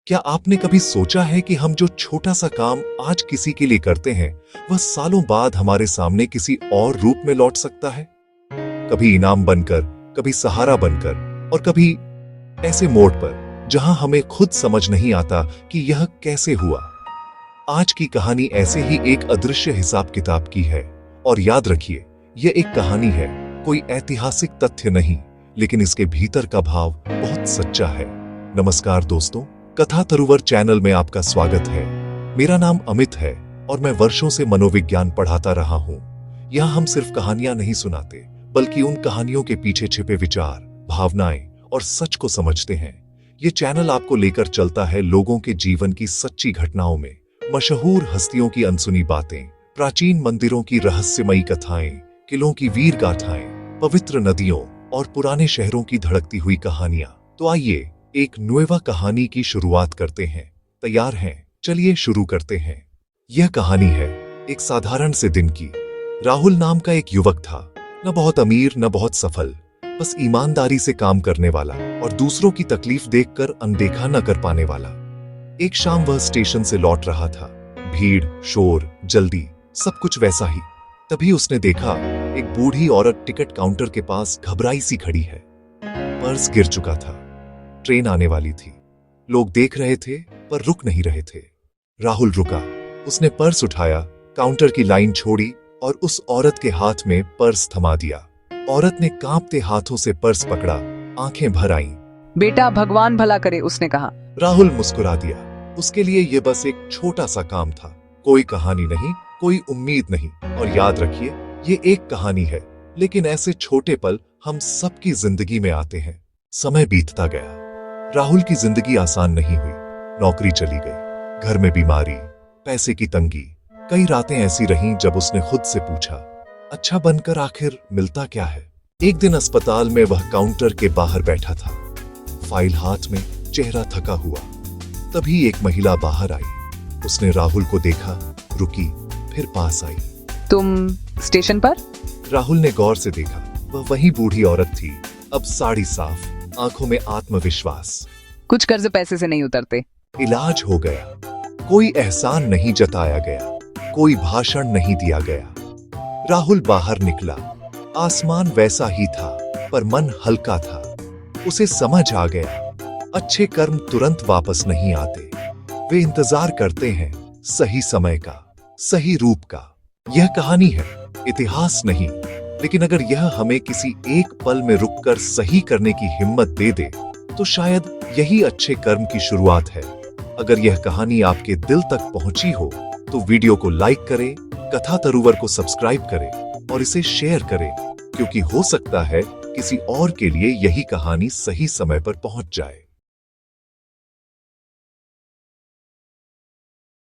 क्या आपने कभी सोचा है कि हम जो छोटा सा काम आज किसी के लिए करते हैं, वह सालों बाद हमारे सामने किसी और रूप में लौट सकता है? कभी इनाम बनकर, कभी सहारा बनकर और कभी ऐसे मोड़ पर जहां हमें खुद समझ नहीं आता कि यह कैसे हुआ। आज की कहानी ऐसे ही एक अदृश्य हिसाब किताब की है। और याद रखिए, यह एक कहानी है, कोई ऐतिहासिक तथ्य नहीं, लेकिन इसके भीतर का भाव बहुत सच्चा है। नमस्कार दोस्तों, कथा तरुवर चैनल में आपका स्वागत है। मेरा नाम अमित है और मैं वर्षों से मनोविज्ञान पढ़ाता रहा हूं। यहां हम सिर्फ कहानियां नहीं सुनाते, बल्कि उन कहानियों के पीछे छिपे विचार, भावनाएं और सच को समझते हैं। ये चैनल आपको लेकर चलता है लोगों के जीवन की सच्ची घटनाओं में, मशहूर हस्तियों की अनसुनी बातें, प्राचीन मंदिरों की रहस्यमयी कथाएं, किलों की वीर गाथाएं, पवित्र नदियों और पुराने शहरों की धड़कती हुई कहानियां। तो आइए एक नुएवा कहानी की शुरुआत करते हैं। तैयार हैं? चलिए शुरू करते हैं। यह कहानी है एक साधारण से दिन की। राहुल नाम का एक युवक था, न बहुत अमीर न बहुत सफल, बस ईमानदारी से काम करने वाला और दूसरों की तकलीफ देखकर अनदेखा न कर पाने वाला। एक शाम वह स्टेशन से लौट रहा था। भीड़, शोर, जल्दी, सब कुछ वैसा ही। तभी उसने देखा एक बूढ़ी औरत टिकट काउंटर के पास घबराई सी खड़ी है। पर्स गिर चुका था। ट्रेन आने वाली थी। लोग देख रहे थे पर रुक नहीं रहे थे। राहुल रुका। उसने पर्स उठाया, काउंटर की लाइन छोड़ी और उस औरत के हाथ में पर्स थमा दिया। औरत ने कांपते हाथों से पर्स पकड़ा, आंखें भर आईं। बेटा, भगवान भला करे, उसने कहा। राहुल मुस्कुरा दिया। उसके लिए यह बस एक छोटा सा काम था, कोई कहानी नहीं, कोई उम्मीद नहीं। और याद रखिए, ये एक कहानी है, लेकिन ऐसे छोटे पल हम सबकी जिंदगी में आते हैं। समय बीतता गया। राहुल की जिंदगी आसान नहीं हुई। नौकरी चली गई, घर में बीमारी, पैसे की तंगी। कई रातें ऐसी रहीं जब उसने खुद से पूछा, अच्छा बनकर आखिर मिलता क्या है? एक दिन अस्पताल में वह काउंटर के बाहर बैठा था, फाइल हाथ में, चेहरा थका हुआ। तभी एक महिला बाहर आई। उसने राहुल को देखा, रुकी, फिर पास आई। तुम स्टेशन पर? राहुल ने गौर से देखा। वह वही बूढ़ी औरत थी, अब साड़ी साफ, आंखों में आत्मविश्वास। कुछ कर्ज पैसे से नहीं उतरते। इलाज हो गया। कोई एहसान नहीं जताया गया, कोई भाषण नहीं दिया गया। राहुल बाहर निकला। आसमान वैसा ही था, पर मन हल्का था। उसे समझ आ गया, अच्छे कर्म तुरंत वापस नहीं आते, वे इंतजार करते हैं सही समय का, सही रूप का। यह कहानी है, इतिहास नहीं, लेकिन अगर यह हमें किसी एक पल में रुककर सही करने की हिम्मत दे दे, तो शायद यही अच्छे कर्म की शुरुआत है। अगर यह कहानी आपके दिल तक पहुंची हो, तो वीडियो को लाइक करें, कथा तरुवर को सब्सक्राइब करें और इसे शेयर करें, क्योंकि हो सकता है किसी और के लिए यही कहानी सही समय पर पहुंच जाए।